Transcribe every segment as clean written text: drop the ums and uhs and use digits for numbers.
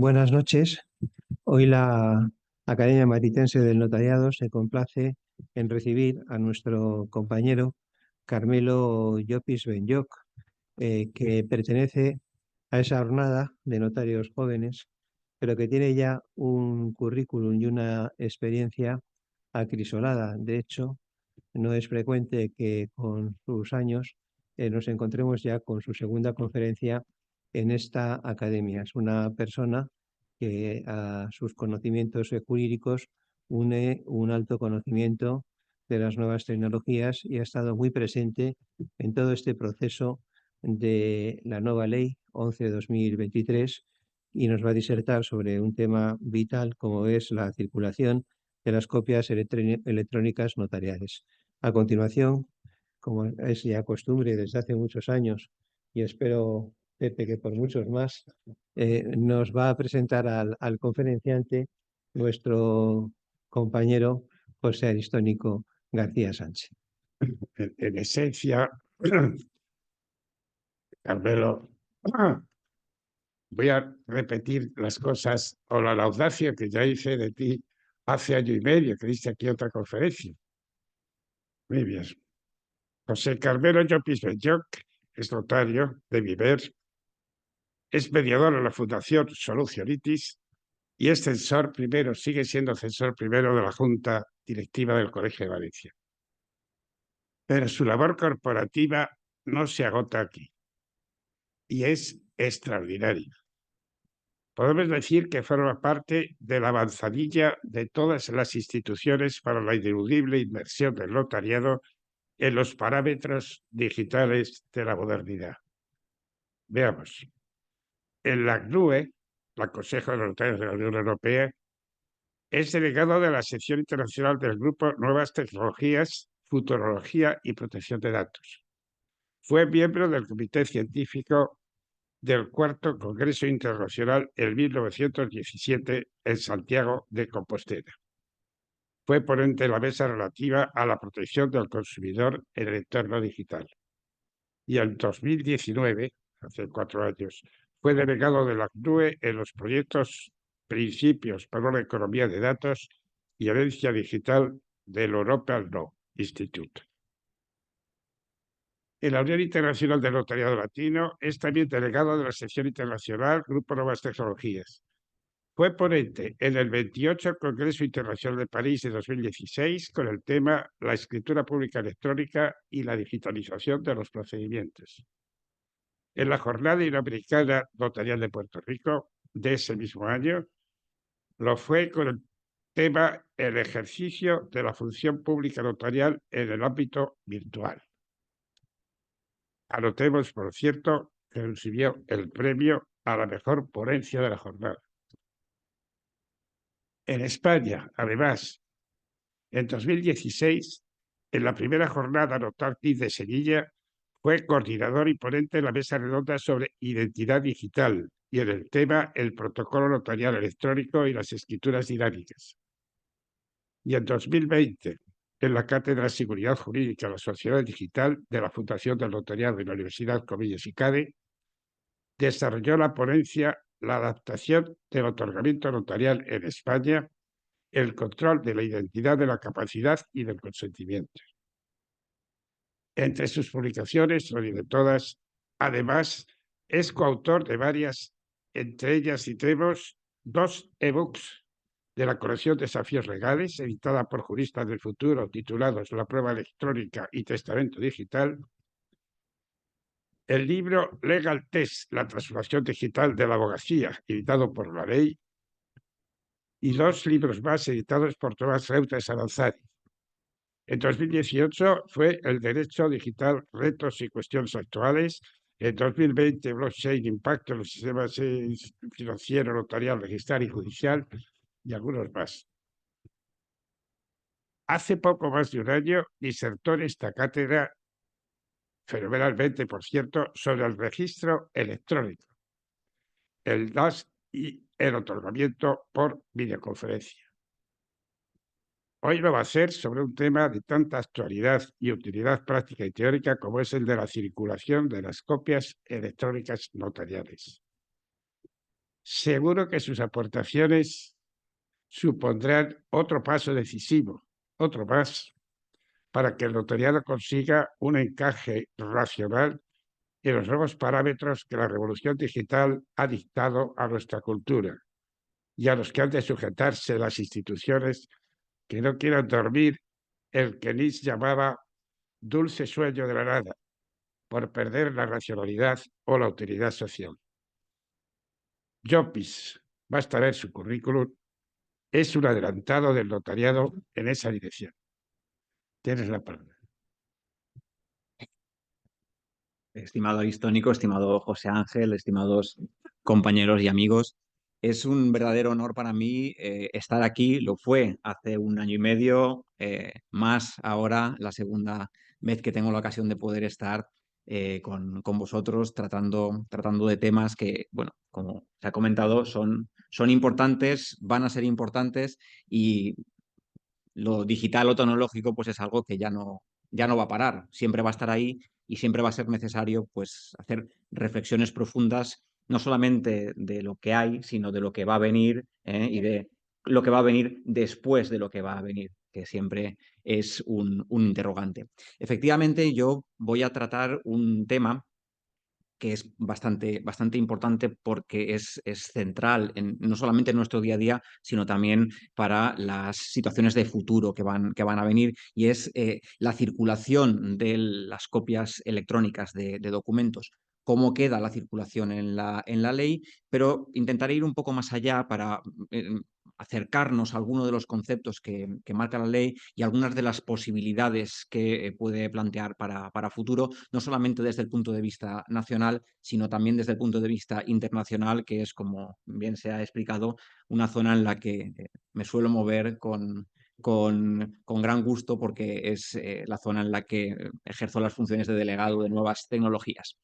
Buenas noches. Hoy la Academia Matritense del Notariado se complace en recibir a nuestro compañero Carmelo Llopis Benlloch, que pertenece a esa jornada de notarios jóvenes, pero que tiene ya un currículum y una experiencia acrisolada. De hecho, no es frecuente que con sus años nos encontremos ya con su segunda conferencia en esta academia. Es una persona que a sus conocimientos jurídicos une un alto conocimiento de las nuevas tecnologías y ha estado muy presente en todo este proceso de la nueva ley 11/2023 y nos va a disertar sobre un tema vital como es la circulación de las copias electrónicas notariales. A continuación, como es ya costumbre desde hace muchos años, y espero, Pepe, que por muchos más, nos va a presentar al conferenciante nuestro compañero José Aristónico García Sánchez. En esencia, Carmelo, voy a repetir las cosas o la audacia que ya hice de ti hace año y medio, que diste aquí otra conferencia. Muy bien. José Carmelo Llopis Benlloch es notario de Viver, es mediador en la Fundación Solucionitis y es censor primero, sigue siendo censor primero de la Junta Directiva del Colegio de Valencia. Pero su labor corporativa no se agota aquí y es extraordinaria. Podemos decir que forma parte de la avanzadilla de todas las instituciones para la ineludible inmersión del notariado en los parámetros digitales de la modernidad. Veamos. En la CNUE, el Consejo de Notarios de la Unión Europea, es delegado de la sección internacional del Grupo Nuevas Tecnologías, Futurología y Protección de Datos. Fue miembro del Comité Científico del Cuarto Congreso Internacional en 1917 en Santiago de Compostela. Fue ponente de la mesa relativa a la protección del consumidor en el entorno digital. Y en 2019, hace 4 años, fue delegado de la CNUE en los proyectos Principios para una economía de datos y herencia digital del European Law Institute. En la Unión Internacional del Notariado Latino es también delegado de la sección internacional Grupo Nuevas Tecnologías. Fue ponente en el 28 Congreso Internacional de París de 2016 con el tema La escritura pública electrónica y la digitalización de los procedimientos. En la Jornada Iberoamericana Notarial de Puerto Rico de ese mismo año, lo fue con el tema El ejercicio de la función pública notarial en el ámbito virtual. Anotemos, por cierto, que recibió el premio a la mejor ponencia de la jornada. En España, además, en 2016, en la primera jornada Notartis de Sevilla, fue coordinador y ponente en la mesa redonda sobre identidad digital y en el tema el protocolo notarial electrónico y las escrituras dinámicas. Y en 2020, en la Cátedra de Seguridad Jurídica de la Sociedad Digital de la Fundación del Notariado de la Universidad Comillas y CADE, desarrolló la ponencia La adaptación del otorgamiento notarial en España, el control de la identidad, de la capacidad y del consentimiento. Entre sus publicaciones, no de todas, además, es coautor de varias, entre ellas citemos 2 ebooks de la colección Desafíos Legales, editada por Juristas del Futuro, titulados La prueba electrónica y Testamento Digital, el libro Legal Test, la transformación digital de la abogacía, editado por La Ley, y 2 libros más editados por Tomás Reuter Aranzadi. En 2018 fue el Derecho Digital, Retos y Cuestiones Actuales. En 2020, Blockchain, Impacto en los sistemas financiero, notarial, registral y judicial, y algunos más. Hace poco más de un año disertó en esta cátedra, fenomenalmente, por cierto, sobre el registro electrónico, el DAS y el otorgamiento por videoconferencia. Hoy lo va a ser sobre un tema de tanta actualidad y utilidad práctica y teórica como es el de la circulación de las copias electrónicas notariales. Seguro que sus aportaciones supondrán otro paso decisivo, otro más, para que el notariado consiga un encaje racional en los nuevos parámetros que la revolución digital ha dictado a nuestra cultura y a los que han de sujetarse las instituciones que no quieran dormir el que Nietzsche llamaba dulce sueño de la nada, por perder la racionalidad o la utilidad social. Llopis, basta ver su currículum, es un adelantado del notariado en esa dirección. Tienes la palabra. Estimado Aristónico, estimado José Ángel, estimados compañeros y amigos, es un verdadero honor para mí estar aquí. Lo fue hace 1 año y medio, más ahora la segunda vez que tengo la ocasión de poder estar con vosotros tratando de temas que, bueno, como se ha comentado, son importantes, van a ser importantes y lo digital o tecnológico pues es algo que ya no va a parar, siempre va a estar ahí y siempre va a ser necesario pues hacer reflexiones profundas, no solamente de lo que hay, sino de lo que va a venir y de lo que va a venir después de lo que va a venir, que siempre es un interrogante. Efectivamente, yo voy a tratar un tema que es bastante importante porque es central no solamente en nuestro día a día, sino también para las situaciones de futuro que van a venir, y es la circulación de las copias electrónicas de documentos. Cómo queda la circulación en la ley, pero intentaré ir un poco más allá para acercarnos a algunos de los conceptos que marca la ley y algunas de las posibilidades que puede plantear para futuro, no solamente desde el punto de vista nacional, sino también desde el punto de vista internacional, que es, como bien se ha explicado, una zona en la que me suelo mover con gran gusto, porque es la zona en la que ejerzo las funciones de delegado de nuevas tecnologías.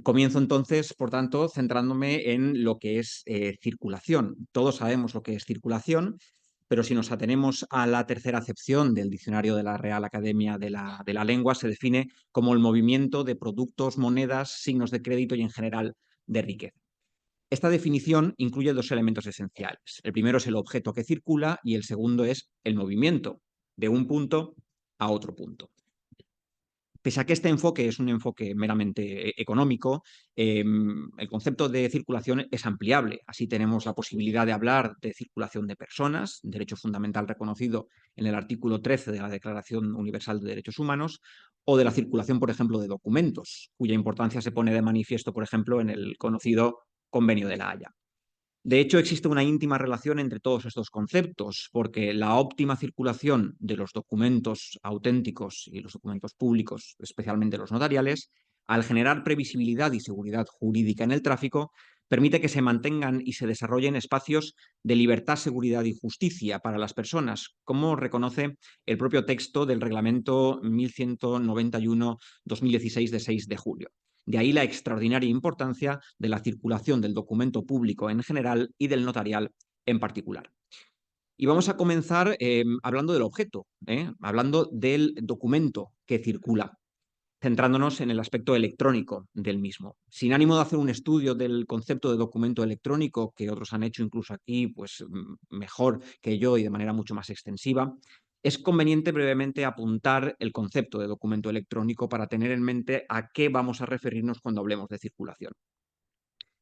Comienzo entonces, por tanto, centrándome en lo que es circulación. Todos sabemos lo que es circulación, pero si nos atenemos a la tercera acepción del diccionario de la Real Academia de la Lengua, se define como el movimiento de productos, monedas, signos de crédito y, en general, de riqueza. Esta definición incluye dos elementos esenciales. El primero es el objeto que circula y el segundo es el movimiento de un punto a otro punto. Pese a que este enfoque es un enfoque meramente económico, el concepto de circulación es ampliable. Así tenemos la posibilidad de hablar de circulación de personas, derecho fundamental reconocido en el artículo 13 de la Declaración Universal de Derechos Humanos, o de la circulación, por ejemplo, de documentos, cuya importancia se pone de manifiesto, por ejemplo, en el conocido Convenio de La Haya. De hecho, existe una íntima relación entre todos estos conceptos, porque la óptima circulación de los documentos auténticos y los documentos públicos, especialmente los notariales, al generar previsibilidad y seguridad jurídica en el tráfico, permite que se mantengan y se desarrollen espacios de libertad, seguridad y justicia para las personas, como reconoce el propio texto del Reglamento 1191-2016 de 6 de julio. De ahí la extraordinaria importancia de la circulación del documento público en general y del notarial en particular. Y vamos a comenzar hablando del objeto, hablando del documento que circula, centrándonos en el aspecto electrónico del mismo. Sin ánimo de hacer un estudio del concepto de documento electrónico, que otros han hecho incluso aquí pues, mejor que yo y de manera mucho más extensiva, es conveniente brevemente apuntar el concepto de documento electrónico para tener en mente a qué vamos a referirnos cuando hablemos de circulación.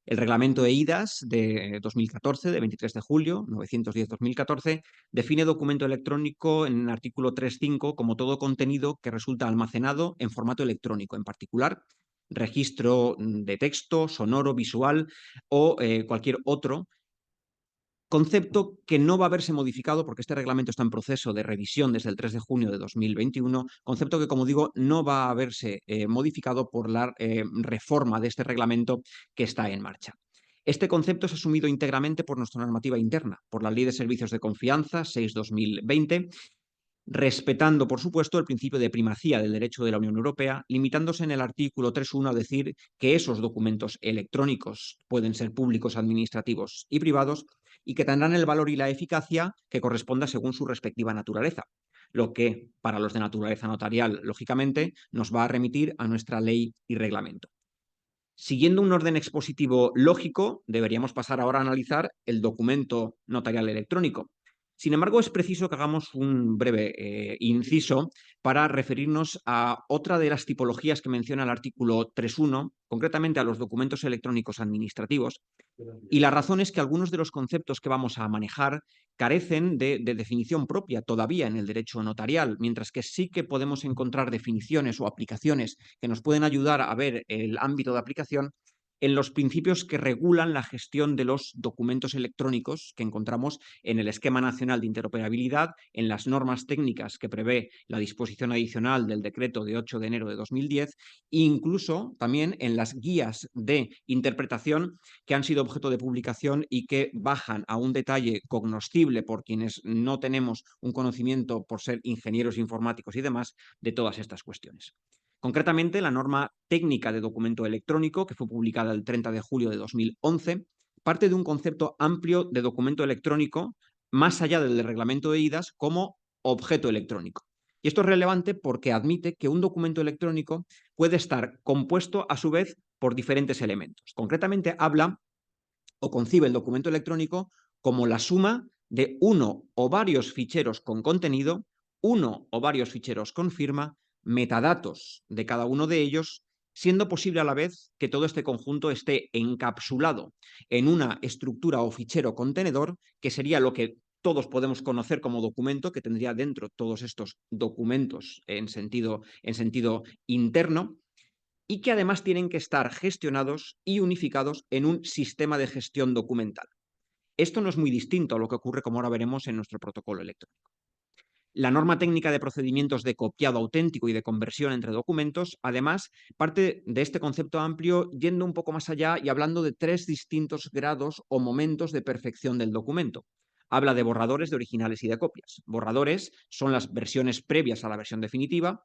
El reglamento EIDAS de 2014, de 23 de julio, 910-2014, define documento electrónico en el artículo 3.5 como todo contenido que resulta almacenado en formato electrónico, en particular registro de texto, sonoro, visual o cualquier otro concepto que no va a verse modificado porque este reglamento está en proceso de revisión desde el 3 de junio de 2021, concepto que, como digo, no va a verse modificado por la reforma de este reglamento que está en marcha. Este concepto es asumido íntegramente por nuestra normativa interna, por la Ley de Servicios de Confianza 6/2020, respetando, por supuesto, el principio de primacía del derecho de la Unión Europea, limitándose en el artículo 3.1 a decir que esos documentos electrónicos pueden ser públicos, administrativos y privados, y que tendrán el valor y la eficacia que corresponda según su respectiva naturaleza, lo que, para los de naturaleza notarial, lógicamente, nos va a remitir a nuestra ley y reglamento. Siguiendo un orden expositivo lógico, deberíamos pasar ahora a analizar el documento notarial electrónico. Sin embargo, es preciso que hagamos un breve inciso para referirnos a otra de las tipologías que menciona el artículo 3.1, concretamente a los documentos electrónicos administrativos. Y la razón es que algunos de los conceptos que vamos a manejar carecen de definición propia todavía en el derecho notarial, mientras que sí que podemos encontrar definiciones o aplicaciones que nos pueden ayudar a ver el ámbito de aplicación en los principios que regulan la gestión de los documentos electrónicos que encontramos en el Esquema Nacional de Interoperabilidad, en las normas técnicas que prevé la disposición adicional del decreto de 8 de enero de 2010 e incluso también en las guías de interpretación que han sido objeto de publicación y que bajan a un detalle cognoscible por quienes no tenemos un conocimiento por ser ingenieros informáticos y demás de todas estas cuestiones. Concretamente, la norma técnica de documento electrónico, que fue publicada el 30 de julio de 2011, parte de un concepto amplio de documento electrónico más allá del reglamento de IDAS como objeto electrónico. Y esto es relevante porque admite que un documento electrónico puede estar compuesto a su vez por diferentes elementos. Concretamente habla o concibe el documento electrónico como la suma de uno o varios ficheros con contenido, uno o varios ficheros con firma, metadatos de cada uno de ellos, siendo posible a la vez que todo este conjunto esté encapsulado en una estructura o fichero contenedor, que sería lo que todos podemos conocer como documento, que tendría dentro todos estos documentos en sentido interno, y que además tienen que estar gestionados y unificados en un sistema de gestión documental. Esto no es muy distinto a lo que ocurre, como ahora veremos, en nuestro protocolo electrónico. La norma técnica de procedimientos de copiado auténtico y de conversión entre documentos, además, parte de este concepto amplio yendo un poco más allá y hablando de 3 distintos grados o momentos de perfección del documento. Habla de borradores, de originales y de copias. Borradores son las versiones previas a la versión definitiva.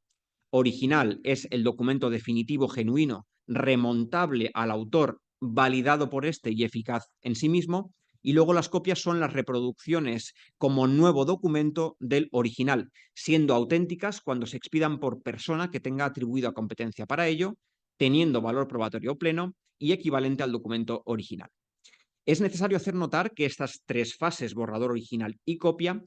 Original es el documento definitivo genuino, remontable al autor, validado por este y eficaz en sí mismo. Y luego las copias son las reproducciones como nuevo documento del original, siendo auténticas cuando se expidan por persona que tenga atribuida competencia para ello, teniendo valor probatorio pleno y equivalente al documento original. Es necesario hacer notar que estas 3 fases, borrador, original y copia,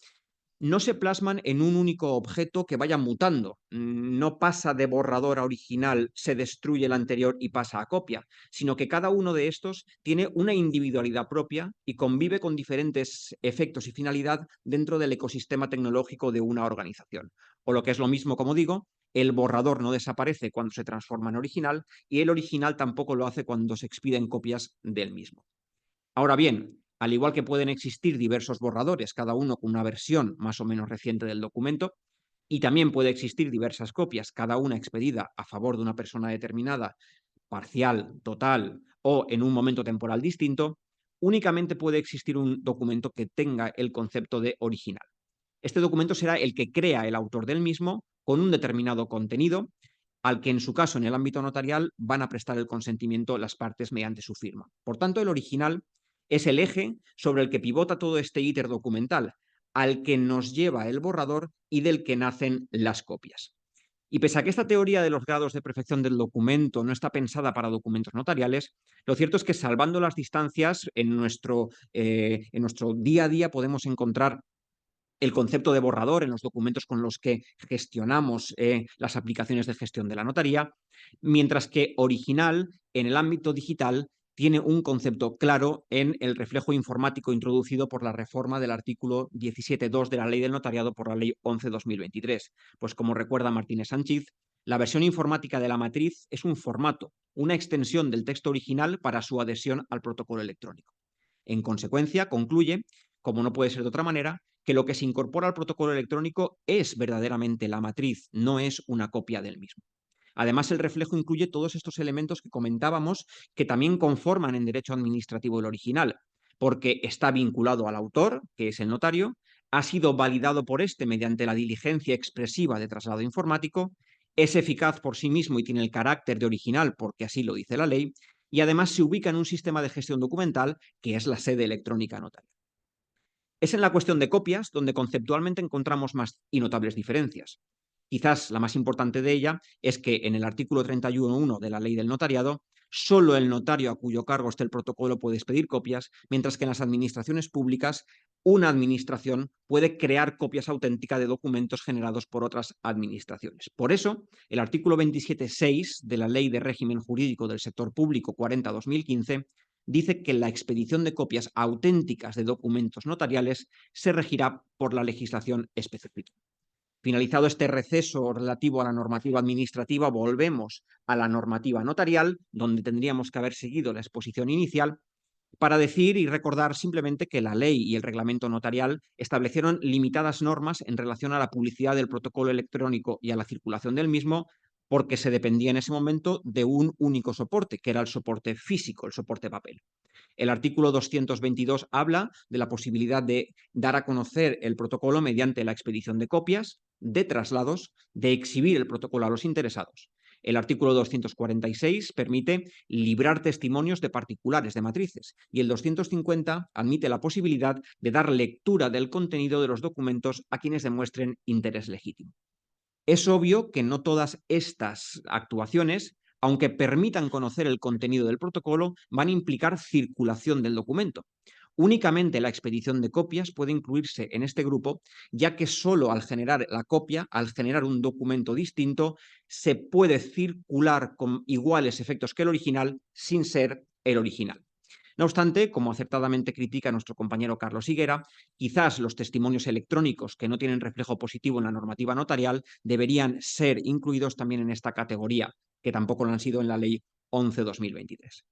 no se plasman en un único objeto que vaya mutando. No pasa de borrador a original, se destruye el anterior y pasa a copia, sino que cada uno de estos tiene una individualidad propia y convive con diferentes efectos y finalidad dentro del ecosistema tecnológico de una organización. O lo que es lo mismo, como digo, el borrador no desaparece cuando se transforma en original y el original tampoco lo hace cuando se expiden copias del mismo. Ahora bien, al igual que pueden existir diversos borradores, cada uno con una versión más o menos reciente del documento, y también puede existir diversas copias, cada una expedida a favor de una persona determinada, parcial, total o en un momento temporal distinto, únicamente puede existir un documento que tenga el concepto de original. Este documento será el que crea el autor del mismo con un determinado contenido, al que en su caso en el ámbito notarial van a prestar el consentimiento las partes mediante su firma. Por tanto, el original es el eje sobre el que pivota todo este íter documental, al que nos lleva el borrador y del que nacen las copias. Y pese a que esta teoría de los grados de perfección del documento no está pensada para documentos notariales, lo cierto es que, salvando las distancias, en nuestro día a día podemos encontrar el concepto de borrador en los documentos con los que gestionamos las aplicaciones de gestión de la notaría, mientras que original en el ámbito digital tiene un concepto claro en el reflejo informático introducido por la reforma del artículo 17.2 de la Ley del Notariado por la Ley 11/2023. Pues como recuerda Martínez Sánchez, la versión informática de la matriz es un formato, una extensión del texto original para su adhesión al protocolo electrónico. En consecuencia, concluye, como no puede ser de otra manera, que lo que se incorpora al protocolo electrónico es verdaderamente la matriz, no es una copia del mismo. Además, el reflejo incluye todos estos elementos que comentábamos que también conforman en derecho administrativo el original, porque está vinculado al autor, que es el notario, ha sido validado por este mediante la diligencia expresiva de traslado informático, es eficaz por sí mismo y tiene el carácter de original porque así lo dice la ley, y además se ubica en un sistema de gestión documental que es la sede electrónica notarial. Es en la cuestión de copias donde conceptualmente encontramos más y notables diferencias. Quizás la más importante de ella es que en el artículo 31.1 de la Ley del Notariado Solo el notario a cuyo cargo esté el protocolo puede expedir copias, mientras que en las administraciones públicas una administración puede crear copias auténticas de documentos generados por otras administraciones. Por eso, el artículo 27.6 de la Ley de Régimen Jurídico del Sector Público 40/2015 dice que la expedición de copias auténticas de documentos notariales se regirá por la legislación específica. Finalizado este receso relativo a la normativa administrativa, volvemos a la normativa notarial, donde tendríamos que haber seguido la exposición inicial, para decir y recordar simplemente que la ley y el reglamento notarial establecieron limitadas normas en relación a la publicidad del protocolo electrónico y a la circulación del mismo, porque se dependía en ese momento de un único soporte, que era el soporte físico, el soporte papel. El artículo 222 habla de la posibilidad de dar a conocer el protocolo mediante la expedición de copias, de traslados, de exhibir el protocolo a los interesados. El artículo 246 permite librar testimonios de particulares de matrices y el 250 admite la posibilidad de dar lectura del contenido de los documentos a quienes demuestren interés legítimo. Es obvio que no todas estas actuaciones, aunque permitan conocer el contenido del protocolo, van a implicar circulación del documento. Únicamente la expedición de copias puede incluirse en este grupo, ya que solo al generar la copia, al generar un documento distinto, se puede circular con iguales efectos que el original sin ser el original. No obstante, como acertadamente critica nuestro compañero Carlos Higuera, quizás los testimonios electrónicos que no tienen reflejo positivo en la normativa notarial deberían ser incluidos también en esta categoría, que tampoco lo han sido en la Ley 11/2023.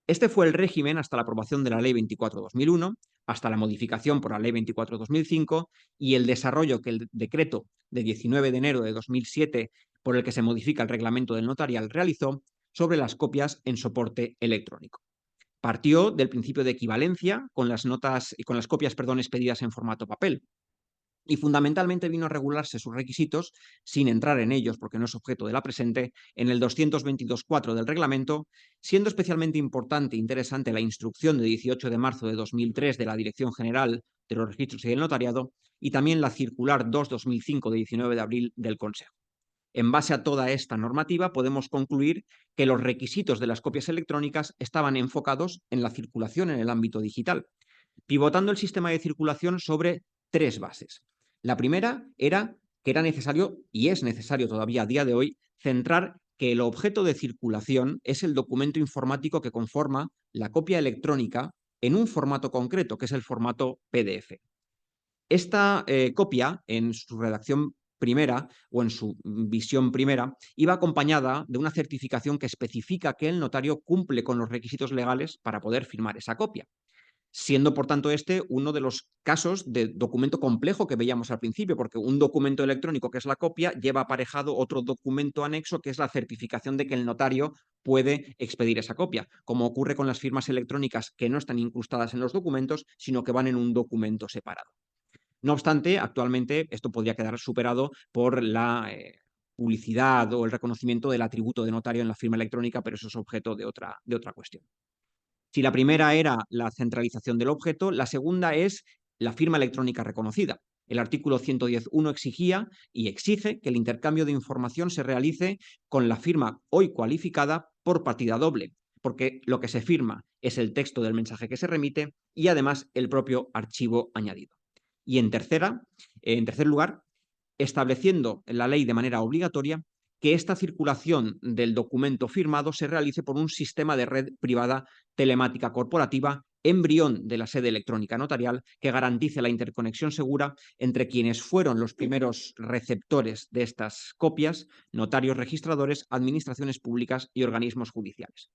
Este fue el régimen hasta la aprobación de la Ley 24/2001, hasta la modificación por la Ley 24/2005 y el desarrollo que el decreto de 19 de enero de 2007, por el que se modifica el reglamento del notarial, realizó sobre las copias en soporte electrónico. Partió del principio de equivalencia con las copias expedidas en formato papel. Y fundamentalmente vino a regularse sus requisitos, sin entrar en ellos porque no es objeto de la presente, en el 222.4 del reglamento, siendo especialmente importante e interesante la instrucción de 18 de marzo de 2003 de la Dirección General de los Registros y del Notariado y también la circular 2/2005 de 19 de abril del Consejo. En base a toda esta normativa, podemos concluir que los requisitos de las copias electrónicas estaban enfocados en la circulación en el ámbito digital, pivotando el sistema de circulación sobre tres bases. La primera era que era necesario, y es necesario todavía a día de hoy, centrar que el objeto de circulación es el documento informático que conforma la copia electrónica en un formato concreto, que es el formato PDF. Esta copia, en su redacción primera o en su visión primera, iba acompañada de una certificación que especifica que el notario cumple con los requisitos legales para poder firmar esa copia, siendo por tanto este uno de los casos de documento complejo que veíamos al principio, porque un documento electrónico que es la copia lleva aparejado otro documento anexo que es la certificación de que el notario puede expedir esa copia, como ocurre con las firmas electrónicas que no están incrustadas en los documentos, sino que van en un documento separado. No obstante, actualmente esto podría quedar superado por la publicidad o el reconocimiento del atributo de notario en la firma electrónica, pero eso es objeto de otra cuestión. Si la primera era la centralización del objeto, la segunda es la firma electrónica reconocida. El artículo 110.1 exigía y exige que el intercambio de información se realice con la firma hoy cualificada por partida doble, porque lo que se firma es el texto del mensaje que se remite y además el propio archivo añadido. Y en tercer lugar, estableciendo en la ley de manera obligatoria que esta circulación del documento firmado se realice por un sistema de red privada telemática corporativa, embrión de la sede electrónica notarial, que garantice la interconexión segura entre quienes fueron los primeros receptores de estas copias, notarios registradores, administraciones públicas y organismos judiciales.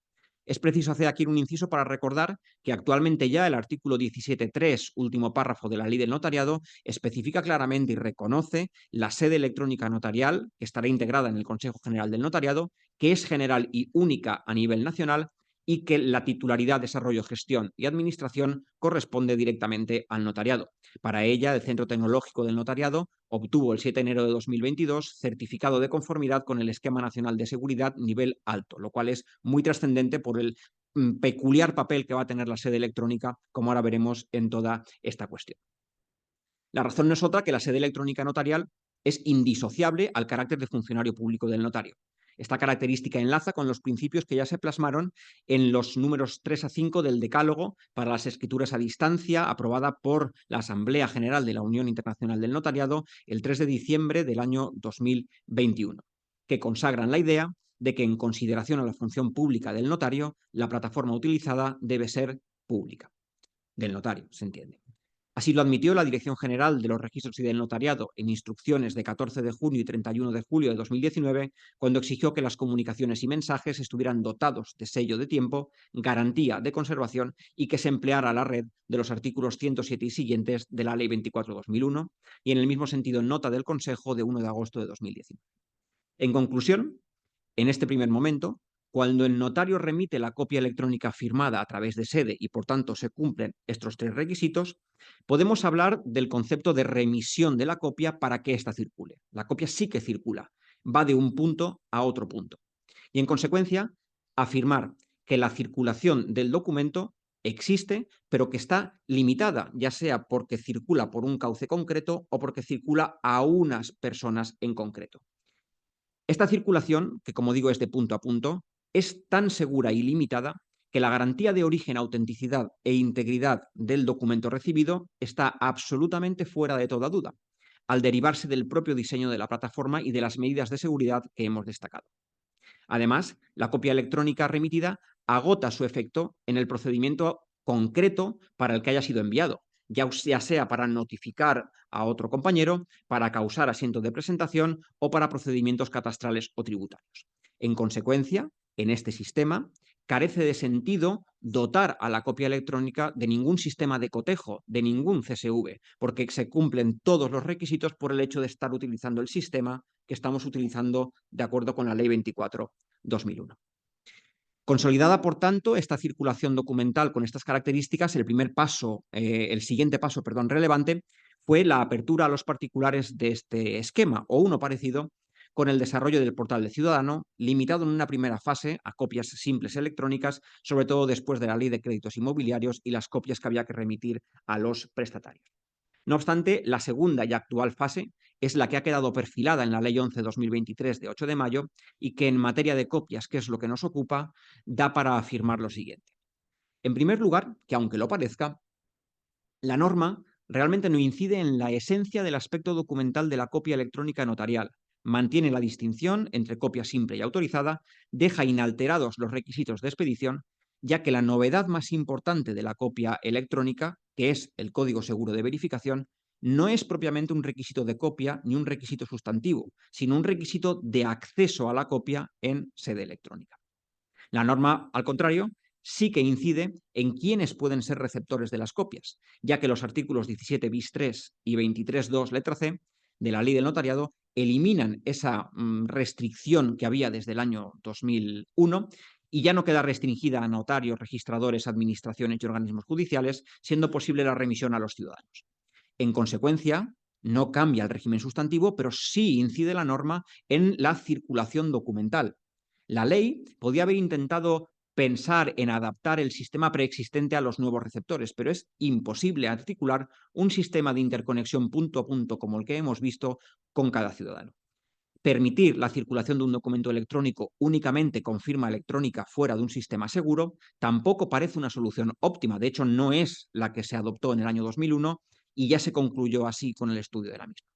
Es preciso hacer aquí un inciso para recordar que actualmente ya el artículo 17.3, último párrafo de la Ley del Notariado, especifica claramente y reconoce la sede electrónica notarial, que estará integrada en el Consejo General del Notariado, que es general y única a nivel nacional y que la titularidad, desarrollo, gestión y administración corresponde directamente al notariado. Para ella, el Centro Tecnológico del Notariado obtuvo el 7 de enero de 2022 certificado de conformidad con el Esquema Nacional de Seguridad nivel alto, lo cual es muy trascendente por el peculiar papel que va a tener la sede electrónica, como ahora veremos en toda esta cuestión. La razón no es otra que la sede electrónica notarial es indisociable al carácter de funcionario público del notario. Esta característica enlaza con los principios que ya se plasmaron en los números 3 a 5 del Decálogo para las escrituras a distancia, aprobada por la Asamblea General de la Unión Internacional del Notariado el 3 de diciembre del año 2021, que consagran la idea de que, en consideración a la función pública del notario, la plataforma utilizada debe ser pública. Del notario, se entiende. Así lo admitió la Dirección General de los Registros y del Notariado en instrucciones de 14 de junio y 31 de julio de 2019, cuando exigió que las comunicaciones y mensajes estuvieran dotados de sello de tiempo, garantía de conservación y que se empleara la red de los artículos 107 y siguientes de la Ley 24/2001, y en el mismo sentido nota del Consejo de 1 de agosto de 2019. En conclusión, en este primer momento, cuando el notario remite la copia electrónica firmada a través de sede y por tanto se cumplen estos 3 requisitos, podemos hablar del concepto de remisión de la copia para que ésta circule. La copia sí que circula, va de un punto a otro punto. Y en consecuencia, afirmar que la circulación del documento existe, pero que está limitada, ya sea porque circula por un cauce concreto o porque circula a unas personas en concreto. Esta circulación, que como digo es de punto a punto, es tan segura y limitada que la garantía de origen, autenticidad e integridad del documento recibido está absolutamente fuera de toda duda, al derivarse del propio diseño de la plataforma y de las medidas de seguridad que hemos destacado. Además, la copia electrónica remitida agota su efecto en el procedimiento concreto para el que haya sido enviado, ya sea para notificar a otro compañero, para causar asiento de presentación o para procedimientos catastrales o tributarios. En consecuencia, en este sistema, carece de sentido dotar a la copia electrónica de ningún sistema de cotejo, de ningún CSV, porque se cumplen todos los requisitos por el hecho de estar utilizando el sistema que estamos utilizando de acuerdo con la Ley 24/2001. Consolidada, por tanto, esta circulación documental con estas características, el siguiente paso relevante fue la apertura a los particulares de este esquema, o uno parecido, con el desarrollo del portal del ciudadano, limitado en una primera fase a copias simples electrónicas, sobre todo después de la Ley de Créditos Inmobiliarios y las copias que había que remitir a los prestatarios. No obstante, la segunda y actual fase es la que ha quedado perfilada en la Ley 11/2023 de 8 de mayo y que, en materia de copias, que es lo que nos ocupa, da para afirmar lo siguiente. En primer lugar, que aunque lo parezca, la norma realmente no incide en la esencia del aspecto documental de la copia electrónica notarial, mantiene la distinción entre copia simple y autorizada, deja inalterados los requisitos de expedición, ya que la novedad más importante de la copia electrónica, que es el código seguro de verificación, no es propiamente un requisito de copia ni un requisito sustantivo, sino un requisito de acceso a la copia en sede electrónica. La norma, al contrario, sí que incide en quiénes pueden ser receptores de las copias, ya que los artículos 17 bis 3 y 23.2 letra C de la Ley del Notariado eliminan esa restricción que había desde el año 2001 y ya no queda restringida a notarios, registradores, administraciones y organismos judiciales, siendo posible la remisión a los ciudadanos. En consecuencia, no cambia el régimen sustantivo, pero sí incide la norma en la circulación documental. La ley podía haber intentado pensar en adaptar el sistema preexistente a los nuevos receptores, pero es imposible articular un sistema de interconexión punto a punto como el que hemos visto con cada ciudadano. Permitir la circulación de un documento electrónico únicamente con firma electrónica fuera de un sistema seguro tampoco parece una solución óptima. De hecho, no es la que se adoptó en el año 2001 y ya se concluyó así con el estudio de la misma.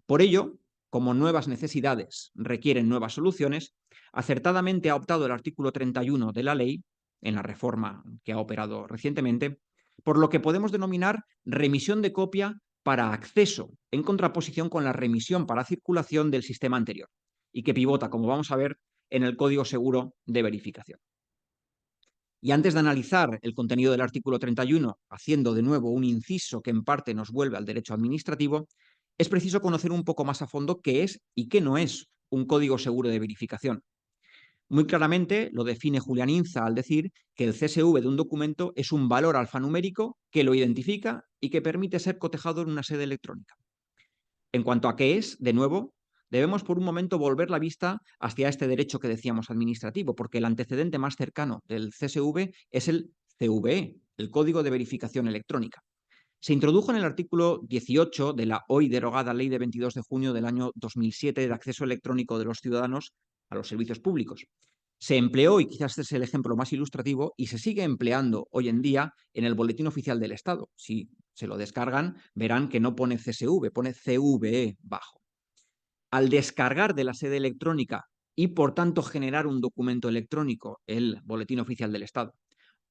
Por ello, como nuevas necesidades requieren nuevas soluciones, acertadamente ha optado el artículo 31 de la ley, en la reforma que ha operado recientemente, por lo que podemos denominar remisión de copia para acceso, en contraposición con la remisión para circulación del sistema anterior, y que pivota, como vamos a ver, en el código seguro de verificación. Y antes de analizar el contenido del artículo 31, haciendo de nuevo un inciso que en parte nos vuelve al derecho administrativo, es preciso conocer un poco más a fondo qué es y qué no es un código seguro de verificación. Muy claramente lo define Julián Inza al decir que el CSV de un documento es un valor alfanumérico que lo identifica y que permite ser cotejado en una sede electrónica. En cuanto a qué es, de nuevo, debemos por un momento volver la vista hacia este derecho que decíamos administrativo, porque el antecedente más cercano del CSV es el CVE, el Código de Verificación Electrónica. Se introdujo en el artículo 18 de la hoy derogada Ley de 22 de junio del año 2007 de acceso electrónico de los ciudadanos a los servicios públicos. Se empleó, y quizás este es el ejemplo más ilustrativo, y se sigue empleando hoy en día en el Boletín Oficial del Estado. Si se lo descargan, verán que no pone CSV, pone CVE bajo. Al descargar de la sede electrónica y, por tanto, generar un documento electrónico, el Boletín Oficial del Estado,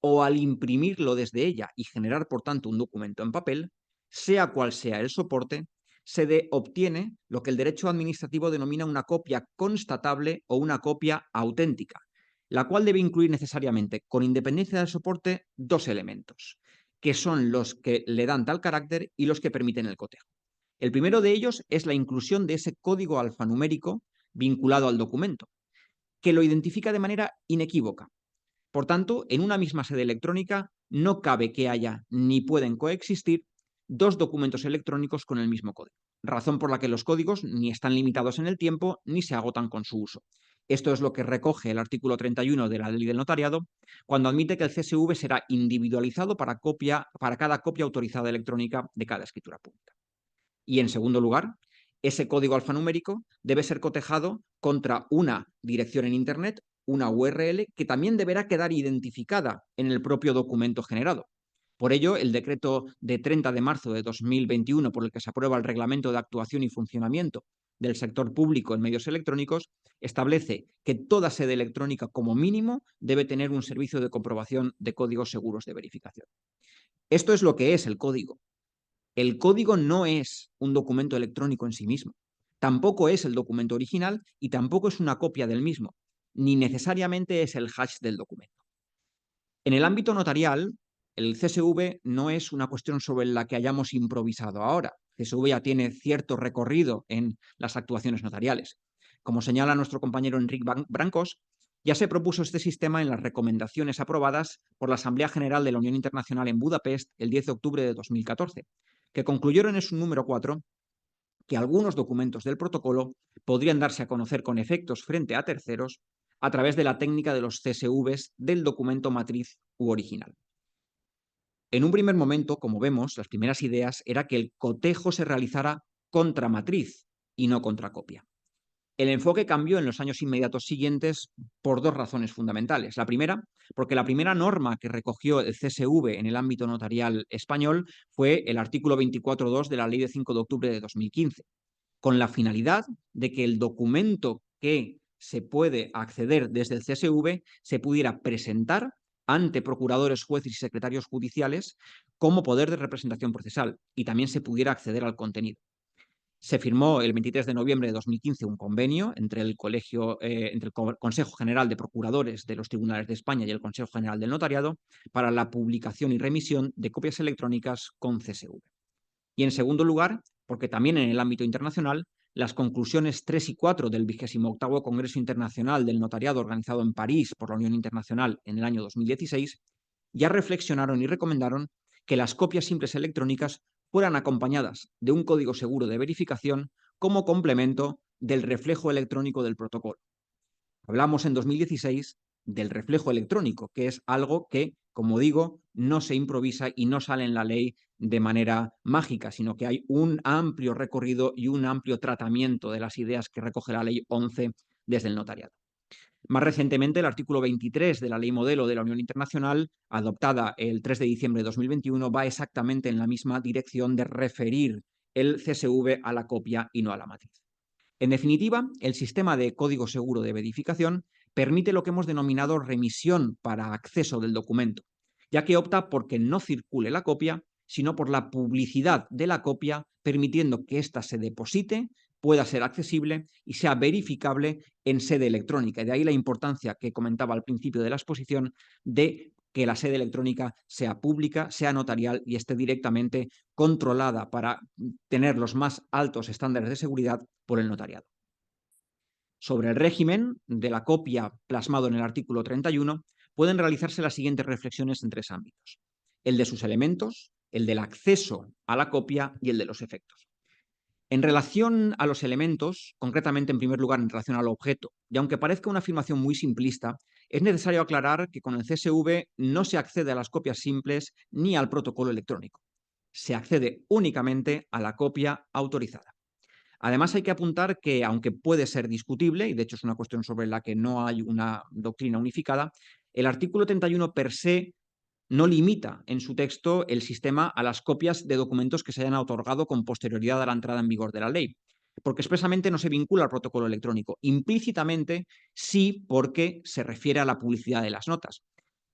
o al imprimirlo desde ella y generar, por tanto, un documento en papel, sea cual sea el soporte, se obtiene lo que el derecho administrativo denomina una copia constatable o una copia auténtica, la cual debe incluir necesariamente, con independencia del soporte, dos elementos, que son los que le dan tal carácter y los que permiten el cotejo. El primero de ellos es la inclusión de ese código alfanumérico vinculado al documento, que lo identifica de manera inequívoca. Por tanto, en una misma sede electrónica no cabe que haya ni pueden coexistir dos documentos electrónicos con el mismo código, razón por la que los códigos ni están limitados en el tiempo ni se agotan con su uso. Esto es lo que recoge el artículo 31 de la Ley del Notariado, cuando admite que el CSV será individualizado para cada copia autorizada electrónica de cada escritura pública. Y, en segundo lugar, ese código alfanumérico debe ser cotejado contra una dirección en Internet, una URL, que también deberá quedar identificada en el propio documento generado. Por ello, el decreto de 30 de marzo de 2021, por el que se aprueba el Reglamento de Actuación y Funcionamiento del Sector Público en Medios Electrónicos, establece que toda sede electrónica, como mínimo, debe tener un servicio de comprobación de códigos seguros de verificación. Esto es lo que es el código. El código no es un documento electrónico en sí mismo, tampoco es el documento original y tampoco es una copia del mismo, ni necesariamente es el hash del documento. En el ámbito notarial, el CSV no es una cuestión sobre la que hayamos improvisado ahora. El CSV ya tiene cierto recorrido en las actuaciones notariales. Como señala nuestro compañero Enric Brancos, ya se propuso este sistema en las recomendaciones aprobadas por la Asamblea General de la Unión Internacional en Budapest el 10 de octubre de 2014, que concluyeron en su número 4 que algunos documentos del protocolo podrían darse a conocer con efectos frente a terceros a través de la técnica de los CSVs del documento matriz u original. En un primer momento, como vemos, las primeras ideas era que el cotejo se realizara contra matriz y no contra copia. El enfoque cambió en los años inmediatos siguientes por dos razones fundamentales. La primera, porque la primera norma que recogió el CSV en el ámbito notarial español fue el artículo 24.2 de la Ley de 5 de octubre de 2015, con la finalidad de que el documento que se puede acceder desde el CSV se pudiera presentar ante procuradores, jueces y secretarios judiciales como poder de representación procesal y también se pudiera acceder al contenido. Se firmó el 23 de noviembre de 2015 un convenio entre el Consejo General de Procuradores de los Tribunales de España y el Consejo General del Notariado para la publicación y remisión de copias electrónicas con CSV. Y, en segundo lugar, porque también en el ámbito internacional, las conclusiones 3 y 4 del 28º Congreso Internacional del Notariado organizado en París por la Unión Internacional en el año 2016 ya reflexionaron y recomendaron que las copias simples electrónicas fueran acompañadas de un código seguro de verificación como complemento del reflejo electrónico del protocolo. Hablamos en 2016 del reflejo electrónico, que es algo que, como digo, no se improvisa y no sale en la ley de manera mágica, sino que hay un amplio recorrido y un amplio tratamiento de las ideas que recoge la Ley 11 desde el notariado. Más recientemente, el artículo 23 de la Ley Modelo de la Unión Internacional, adoptada el 3 de diciembre de 2021, va exactamente en la misma dirección de referir el CSV a la copia y no a la matriz. En definitiva, el sistema de código seguro de verificación permite lo que hemos denominado remisión para acceso del documento, ya que opta por que no circule la copia, sino por la publicidad de la copia, permitiendo que ésta se deposite, pueda ser accesible y sea verificable en sede electrónica. Y de ahí la importancia que comentaba al principio de la exposición de que la sede electrónica sea pública, sea notarial y esté directamente controlada para tener los más altos estándares de seguridad por el notariado. Sobre el régimen de la copia plasmado en el artículo 31, pueden realizarse las siguientes reflexiones en tres ámbitos: el de sus elementos, el del acceso a la copia y el de los efectos. En relación a los elementos, concretamente en primer lugar en relación al objeto, y aunque parezca una afirmación muy simplista, es necesario aclarar que con el CSV no se accede a las copias simples ni al protocolo electrónico. Se accede únicamente a la copia autorizada. Además, hay que apuntar que, aunque puede ser discutible, y de hecho es una cuestión sobre la que no hay una doctrina unificada, el artículo 31 per se no limita en su texto el sistema a las copias de documentos que se hayan otorgado con posterioridad a la entrada en vigor de la ley, porque expresamente no se vincula al protocolo electrónico. Implícitamente sí, porque se refiere a la publicidad de las notas.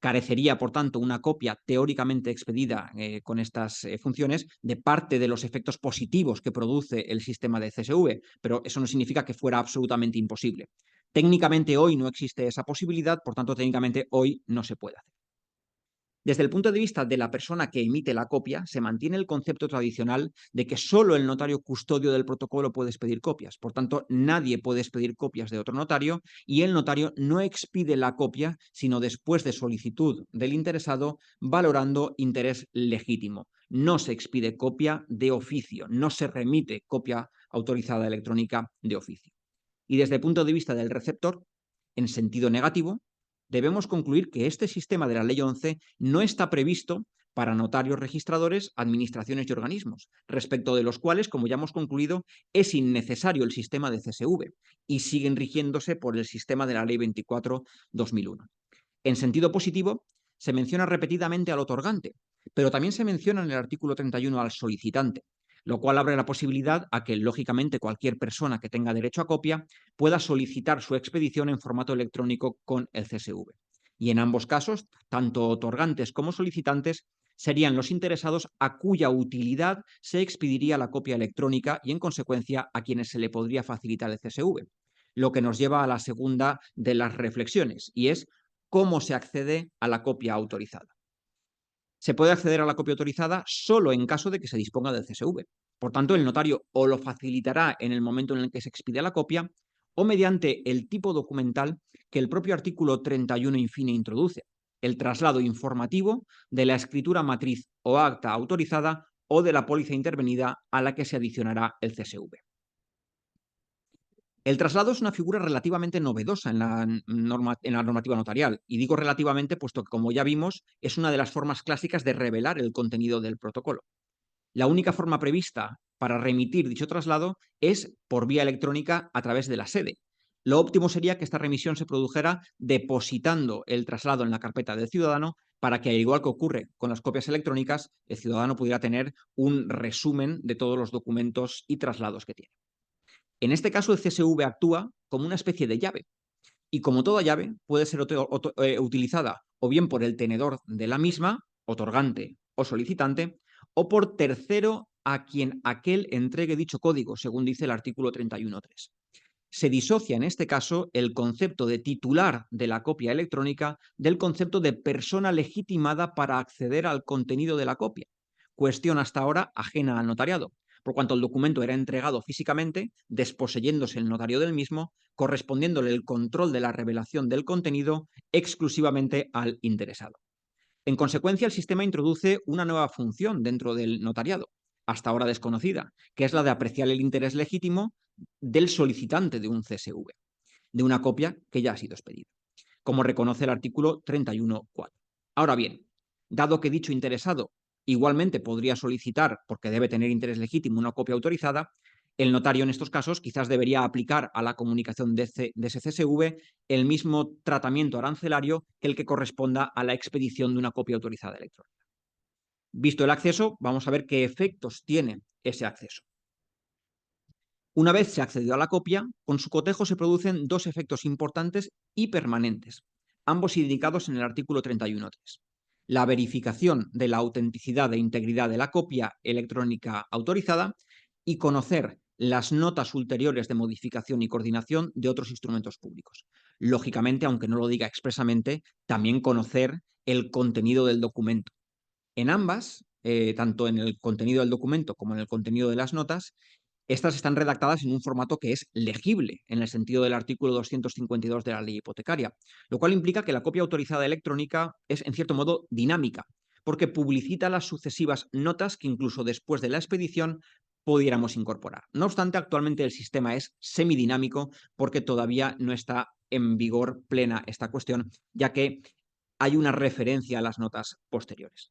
Carecería, por tanto, una copia teóricamente expedida con estas funciones de parte de los efectos positivos que produce el sistema de CSV, pero eso no significa que fuera absolutamente imposible. Técnicamente hoy no existe esa posibilidad, por tanto, técnicamente hoy no se puede hacer. Desde el punto de vista de la persona que emite la copia, se mantiene el concepto tradicional de que solo el notario custodio del protocolo puede expedir copias. Por tanto, nadie puede expedir copias de otro notario y el notario no expide la copia, sino después de solicitud del interesado, valorando interés legítimo. No se expide copia de oficio, no se remite copia autorizada electrónica de oficio. Y desde el punto de vista del receptor, en sentido negativo, debemos concluir que este sistema de la Ley 11 no está previsto para notarios registradores, administraciones y organismos, respecto de los cuales, como ya hemos concluido, es innecesario el sistema de CSV y siguen rigiéndose por el sistema de la Ley 24/2001. En sentido positivo, se menciona repetidamente al otorgante, pero también se menciona en el artículo 31 al solicitante, lo cual abre la posibilidad a que, lógicamente, cualquier persona que tenga derecho a copia pueda solicitar su expedición en formato electrónico con el CSV. Y en ambos casos, tanto otorgantes como solicitantes serían los interesados a cuya utilidad se expediría la copia electrónica y, en consecuencia, a quienes se le podría facilitar el CSV. Lo que nos lleva a la segunda de las reflexiones, y es cómo se accede a la copia autorizada. Se puede acceder a la copia autorizada solo en caso de que se disponga del CSV. Por tanto, el notario o lo facilitará en el momento en el que se expide la copia o mediante el tipo documental que el propio artículo 31 infine introduce, el traslado informativo de la escritura matriz o acta autorizada o de la póliza intervenida a la que se adicionará el CSV. El traslado es una figura relativamente novedosa en la normativa notarial, y digo relativamente puesto que, como ya vimos, es una de las formas clásicas de revelar el contenido del protocolo. La única forma prevista para remitir dicho traslado es por vía electrónica a través de la sede. Lo óptimo sería que esta remisión se produjera depositando el traslado en la carpeta del ciudadano para que, al igual que ocurre con las copias electrónicas, el ciudadano pudiera tener un resumen de todos los documentos y traslados que tiene. En este caso, el CSV actúa como una especie de llave y, como toda llave, puede ser utilizada o bien por el tenedor de la misma, otorgante o solicitante, o por tercero a quien aquel entregue dicho código, según dice el artículo 31.3. Se disocia en este caso el concepto de titular de la copia electrónica del concepto de persona legitimada para acceder al contenido de la copia, cuestión hasta ahora ajena al notariado, por cuanto el documento era entregado físicamente, desposeyéndose el notario del mismo, correspondiéndole el control de la revelación del contenido exclusivamente al interesado. En consecuencia, el sistema introduce una nueva función dentro del notariado, hasta ahora desconocida, que es la de apreciar el interés legítimo del solicitante de un CSV, de una copia que ya ha sido expedida, como reconoce el artículo 31.4. Ahora bien, dado que dicho interesado igualmente podría solicitar, porque debe tener interés legítimo, una copia autorizada, el notario en estos casos quizás debería aplicar a la comunicación de ese CSV el mismo tratamiento arancelario que el que corresponda a la expedición de una copia autorizada electrónica. Visto el acceso, vamos a ver qué efectos tiene ese acceso. Una vez se ha accedido a la copia, con su cotejo se producen dos efectos importantes y permanentes, ambos indicados en el artículo 31.3. La verificación de la autenticidad e integridad de la copia electrónica autorizada y conocer las notas ulteriores de modificación y coordinación de otros instrumentos públicos. Lógicamente, aunque no lo diga expresamente, también conocer el contenido del documento. En ambas, tanto en el contenido del documento como en el contenido de las notas, estas están redactadas en un formato que es legible, en el sentido del artículo 252 de la ley hipotecaria, lo cual implica que la copia autorizada electrónica es, en cierto modo, dinámica, porque publicita las sucesivas notas que incluso después de la expedición pudiéramos incorporar. No obstante, actualmente el sistema es semidinámico porque todavía no está en vigor plena esta cuestión, ya que hay una referencia a las notas posteriores.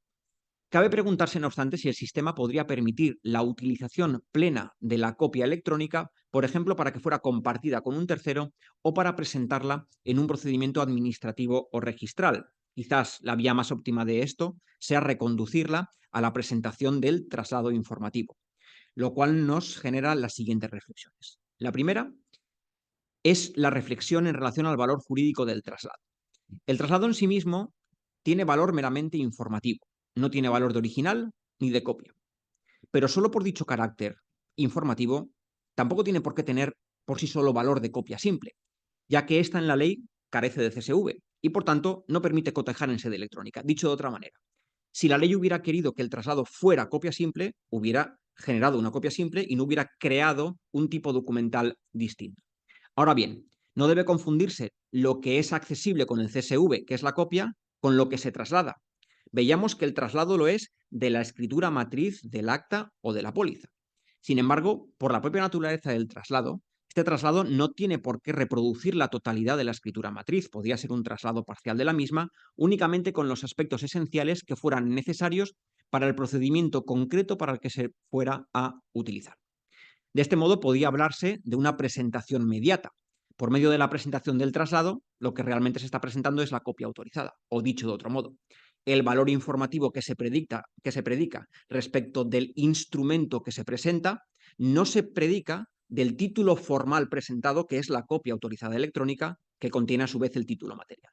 Cabe preguntarse, no obstante, si el sistema podría permitir la utilización plena de la copia electrónica, por ejemplo, para que fuera compartida con un tercero o para presentarla en un procedimiento administrativo o registral. Quizás la vía más óptima de esto sea reconducirla a la presentación del traslado informativo, lo cual nos genera las siguientes reflexiones. La primera es la reflexión en relación al valor jurídico del traslado. El traslado en sí mismo tiene valor meramente informativo, no tiene valor de original ni de copia. Pero solo por dicho carácter informativo, tampoco tiene por qué tener por sí solo valor de copia simple, ya que esta en la ley carece de CSV y por tanto no permite cotejar en sede electrónica. Dicho de otra manera, si la ley hubiera querido que el traslado fuera copia simple, hubiera generado una copia simple y no hubiera creado un tipo documental distinto. Ahora bien, no debe confundirse lo que es accesible con el CSV, que es la copia, con lo que se traslada. Veíamos que el traslado lo es de la escritura matriz del acta o de la póliza. Sin embargo, por la propia naturaleza del traslado, este traslado no tiene por qué reproducir la totalidad de la escritura matriz. Podría ser un traslado parcial de la misma, únicamente con los aspectos esenciales que fueran necesarios para el procedimiento concreto para el que se fuera a utilizar. De este modo, podía hablarse de una presentación mediata. Por medio de la presentación del traslado, lo que realmente se está presentando es la copia autorizada, o dicho de otro modo, el valor informativo que se predica respecto del instrumento que se presenta no se predica del título formal presentado, que es la copia autorizada electrónica, que contiene a su vez el título material.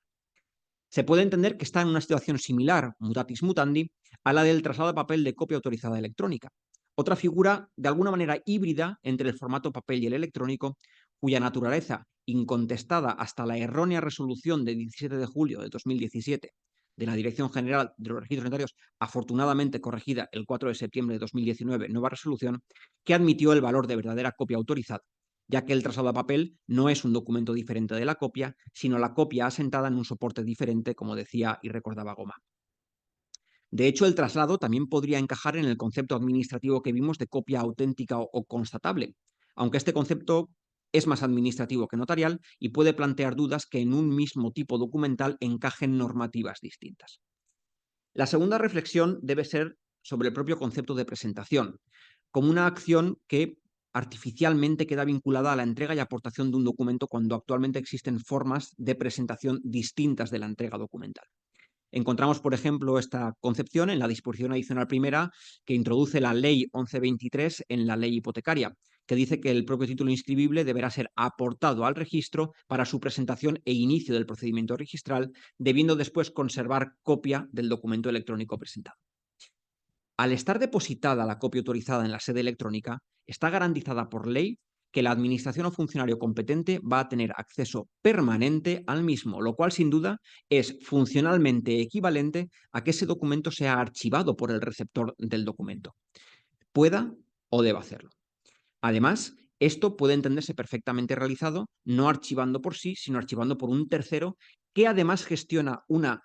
Se puede entender que está en una situación similar, mutatis mutandi, a la del traslado de papel de copia autorizada electrónica. Otra figura de alguna manera híbrida entre el formato papel y el electrónico, cuya naturaleza incontestada hasta la errónea resolución de 17 de julio de 2017 de la Dirección General de los Registros Notarios, afortunadamente corregida el 4 de septiembre de 2019, nueva resolución, que admitió el valor de verdadera copia autorizada, ya que el traslado a papel no es un documento diferente de la copia, sino la copia asentada en un soporte diferente, como decía y recordaba Goma. De hecho, el traslado también podría encajar en el concepto administrativo que vimos de copia auténtica o constatable, aunque este concepto es más administrativo que notarial y puede plantear dudas que en un mismo tipo documental encajen normativas distintas. La segunda reflexión debe ser sobre el propio concepto de presentación, como una acción que artificialmente queda vinculada a la entrega y aportación de un documento cuando actualmente existen formas de presentación distintas de la entrega documental. Encontramos, por ejemplo, esta concepción en la disposición adicional primera que introduce la Ley 1123 en la ley hipotecaria, que dice que el propio título inscribible deberá ser aportado al registro para su presentación e inicio del procedimiento registral, debiendo después conservar copia del documento electrónico presentado. Al estar depositada la copia autorizada en la sede electrónica, está garantizada por ley que la administración o funcionario competente va a tener acceso permanente al mismo, lo cual sin duda es funcionalmente equivalente a que ese documento sea archivado por el receptor del documento, pueda o deba hacerlo. Además, esto puede entenderse perfectamente realizado no archivando por sí, sino archivando por un tercero que además gestiona una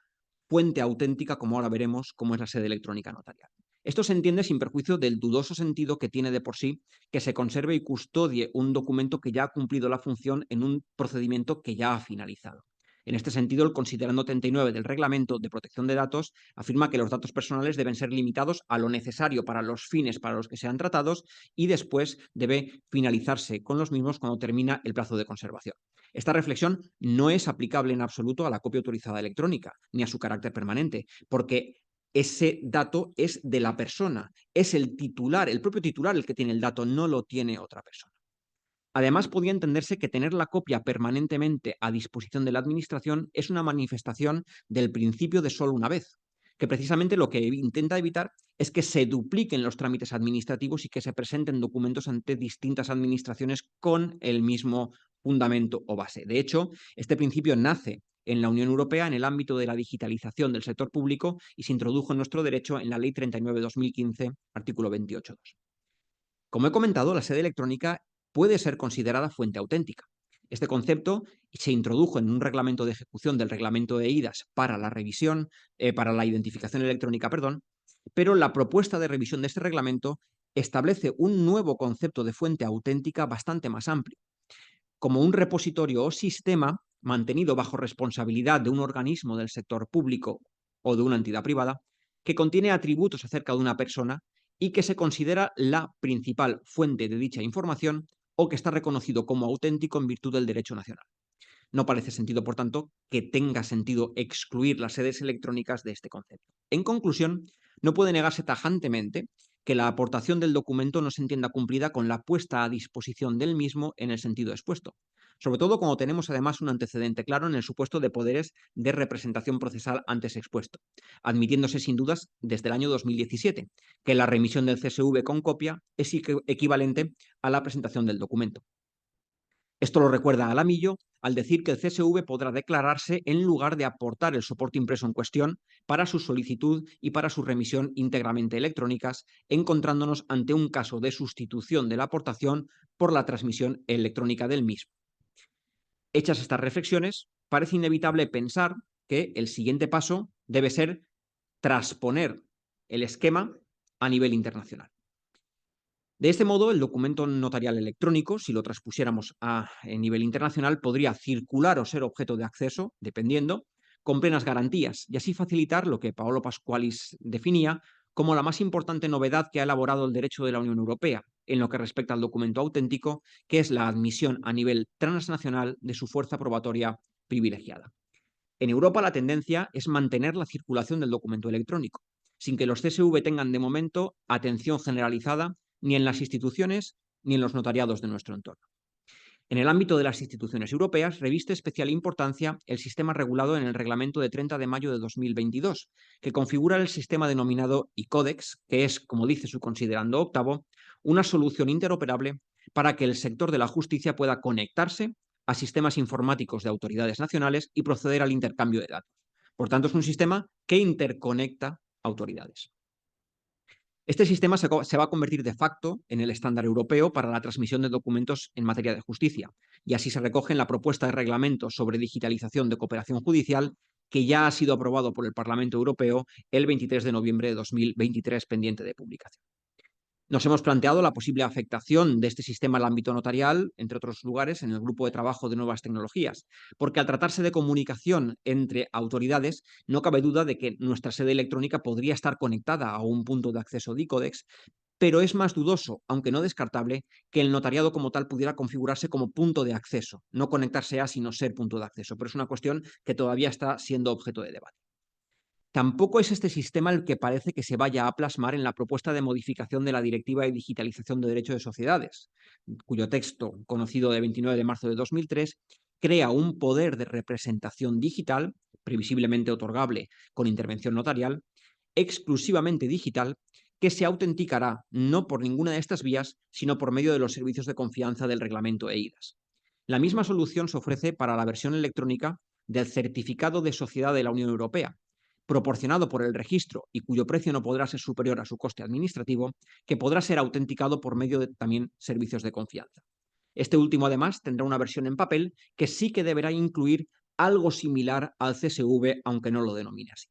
fuente auténtica, como ahora veremos, como es la sede electrónica notarial. Esto se entiende sin perjuicio del dudoso sentido que tiene de por sí que se conserve y custodie un documento que ya ha cumplido la función en un procedimiento que ya ha finalizado. En este sentido, el considerando 39 del Reglamento de Protección de Datos afirma que los datos personales deben ser limitados a lo necesario para los fines para los que sean tratados y después debe finalizarse con los mismos cuando termina el plazo de conservación. Esta reflexión no es aplicable en absoluto a la copia autorizada electrónica ni a su carácter permanente, porque ese dato es de la persona, es el titular, el propio titular el que tiene el dato, no lo tiene otra persona. Además, podía entenderse que tener la copia permanentemente a disposición de la Administración es una manifestación del principio de solo una vez, que precisamente lo que intenta evitar es que se dupliquen los trámites administrativos y que se presenten documentos ante distintas administraciones con el mismo fundamento o base. De hecho, este principio nace en la Unión Europea en el ámbito de la digitalización del sector público y se introdujo en nuestro derecho en la Ley 39/2015, artículo 28.2. Como he comentado, la sede electrónica puede ser considerada fuente auténtica. Este concepto se introdujo en un reglamento de ejecución del reglamento de IDAS para la revisión, para la identificación electrónica, pero la propuesta de revisión de este reglamento establece un nuevo concepto de fuente auténtica bastante más amplio, como un repositorio o sistema mantenido bajo responsabilidad de un organismo del sector público o de una entidad privada, que contiene atributos acerca de una persona y que se considera la principal fuente de dicha información o que está reconocido como auténtico en virtud del derecho nacional. No parece sentido, por tanto, que tenga sentido excluir las sedes electrónicas de este concepto. En conclusión, no puede negarse tajantemente que la aportación del documento no se entienda cumplida con la puesta a disposición del mismo en el sentido expuesto, sobre todo cuando tenemos además un antecedente claro en el supuesto de poderes de representación procesal antes expuesto, admitiéndose sin dudas desde el año 2017 que la remisión del CSV con copia es equivalente a la presentación del documento. Esto lo recuerda Alamillo al decir que el CSV podrá declararse en lugar de aportar el soporte impreso en cuestión para su solicitud y para su remisión íntegramente electrónicas, encontrándonos ante un caso de sustitución de la aportación por la transmisión electrónica del mismo. Hechas estas reflexiones, parece inevitable pensar que el siguiente paso debe ser transponer el esquema a nivel internacional. De este modo, el documento notarial electrónico, si lo transpusiéramos a nivel internacional, podría circular o ser objeto de acceso, dependiendo, con plenas garantías, y así facilitar lo que Paolo Pasqualis definía como la más importante novedad que ha elaborado el derecho de la Unión Europea en lo que respecta al documento auténtico, que es la admisión a nivel transnacional de su fuerza probatoria privilegiada. En Europa la tendencia es mantener la circulación del documento electrónico, sin que los CSV tengan de momento atención generalizada ni en las instituciones ni en los notariados de nuestro entorno. En el ámbito de las instituciones europeas reviste especial importancia el sistema regulado en el Reglamento de 30 de mayo de 2022, que configura el sistema denominado e-Codex, que es, como dice su considerando octavo, una solución interoperable para que el sector de la justicia pueda conectarse a sistemas informáticos de autoridades nacionales y proceder al intercambio de datos. Por tanto, es un sistema que interconecta autoridades. Este sistema se va a convertir de facto en el estándar europeo para la transmisión de documentos en materia de justicia, y así se recoge en la propuesta de reglamento sobre digitalización de cooperación judicial que ya ha sido aprobado por el Parlamento Europeo el 23 de noviembre de 2023, pendiente de publicación. Nos hemos planteado la posible afectación de este sistema al ámbito notarial, entre otros lugares, en el grupo de trabajo de nuevas tecnologías, porque al tratarse de comunicación entre autoridades, no cabe duda de que nuestra sede electrónica podría estar conectada a un punto de acceso de e-Codex, pero es más dudoso, aunque no descartable, que el notariado como tal pudiera configurarse como punto de acceso, no conectarse a, sino ser punto de acceso, pero es una cuestión que todavía está siendo objeto de debate. Tampoco es este sistema el que parece que se vaya a plasmar en la propuesta de modificación de la Directiva de Digitalización de Derecho de Sociedades, cuyo texto, conocido de 29 de marzo de 2003, crea un poder de representación digital, previsiblemente otorgable con intervención notarial, exclusivamente digital, que se autenticará no por ninguna de estas vías, sino por medio de los servicios de confianza del reglamento EIDAS. La misma solución se ofrece para la versión electrónica del certificado de sociedad de la Unión Europea, proporcionado por el registro y cuyo precio no podrá ser superior a su coste administrativo, que podrá ser autenticado por medio de también servicios de confianza. Este último, además, tendrá una versión en papel que sí que deberá incluir algo similar al CSV, aunque no lo denomine así.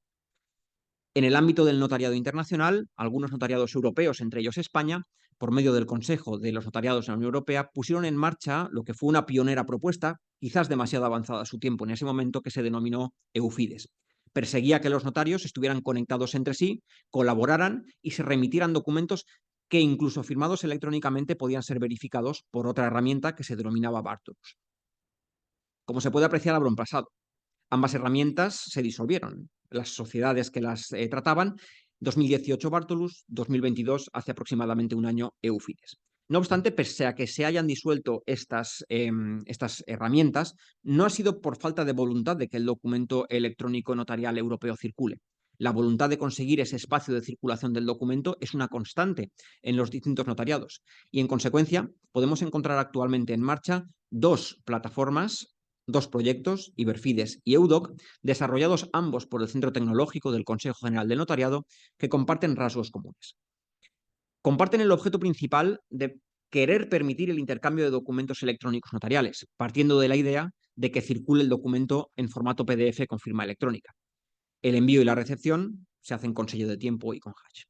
En el ámbito del notariado internacional, algunos notariados europeos, entre ellos España, por medio del Consejo de los Notariados de la Unión Europea, pusieron en marcha lo que fue una pionera propuesta, quizás demasiado avanzada a su tiempo en ese momento, que se denominó EUFIDES. Perseguía que los notarios estuvieran conectados entre sí, colaboraran y se remitieran documentos que, incluso firmados electrónicamente, podían ser verificados por otra herramienta que se denominaba Bartolus. Como se puede apreciar, habrá un pasado. Ambas herramientas se disolvieron. Las sociedades que las trataban, 2018 Bartolus, 2022, hace aproximadamente un año, EUFIDES. No obstante, pese a que se hayan disuelto estas herramientas, no ha sido por falta de voluntad de que el documento electrónico notarial europeo circule. La voluntad de conseguir ese espacio de circulación del documento es una constante en los distintos notariados y, en consecuencia, podemos encontrar actualmente en marcha dos plataformas, dos proyectos, Iberfides y EUDOC, desarrollados ambos por el Centro Tecnológico del Consejo General del Notariado, que comparten rasgos comunes. Comparten el objeto principal de querer permitir el intercambio de documentos electrónicos notariales, partiendo de la idea de que circule el documento en formato PDF con firma electrónica. El envío y la recepción se hacen con sello de tiempo y con hash.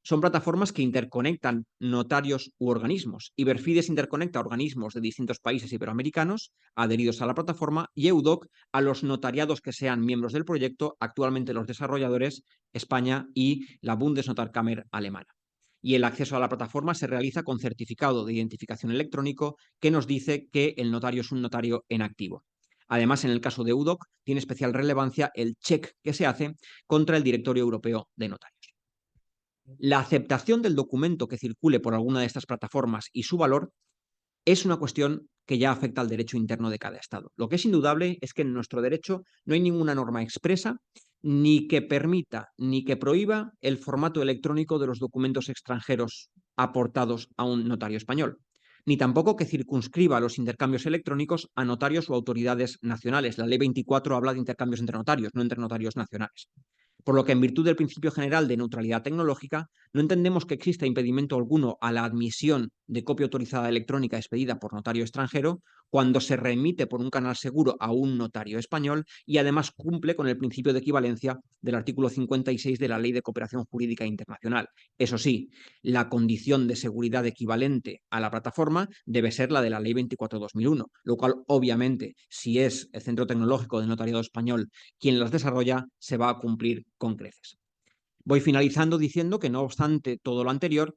son plataformas que interconectan notarios u organismos. Iberfides interconecta organismos de distintos países iberoamericanos adheridos a la plataforma y EUDOC a los notariados que sean miembros del proyecto, actualmente los desarrolladores España y la Bundesnotarkammer alemana. Y el acceso a la plataforma se realiza con certificado de identificación electrónico que nos dice que el notario es un notario en activo. Además, en el caso de EUDOC, tiene especial relevancia el check que se hace contra el Directorio Europeo de Notarios. La aceptación del documento que circule por alguna de estas plataformas y su valor es una cuestión que ya afecta al derecho interno de cada Estado. Lo que es indudable es que en nuestro derecho no hay ninguna norma expresa ni que permita ni que prohíba el formato electrónico de los documentos extranjeros aportados a un notario español, ni tampoco que circunscriba los intercambios electrónicos a notarios o autoridades nacionales. La Ley 24 habla de intercambios entre notarios, no entre notarios nacionales. Por lo que, en virtud del principio general de neutralidad tecnológica, no entendemos que exista impedimento alguno a la admisión de copia autorizada electrónica expedida por notario extranjero cuando se remite por un canal seguro a un notario español y además cumple con el principio de equivalencia del artículo 56 de la Ley de Cooperación Jurídica Internacional. Eso sí, la condición de seguridad equivalente a la plataforma debe ser la de la Ley 24/2001, lo cual, obviamente, si es el Centro Tecnológico del Notariado Español quien las desarrolla, se va a cumplir con creces. Voy finalizando diciendo que, no obstante todo lo anterior,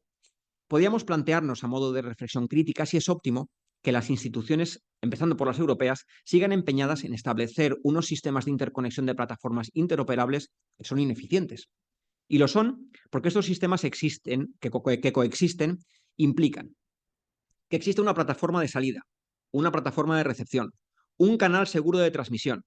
podríamos plantearnos a modo de reflexión crítica si es óptimo que las instituciones, empezando por las europeas, sigan empeñadas en establecer unos sistemas de interconexión de plataformas interoperables que son ineficientes. Y lo son porque estos sistemas que coexisten implican que existe una plataforma de salida, una plataforma de recepción, un canal seguro de transmisión,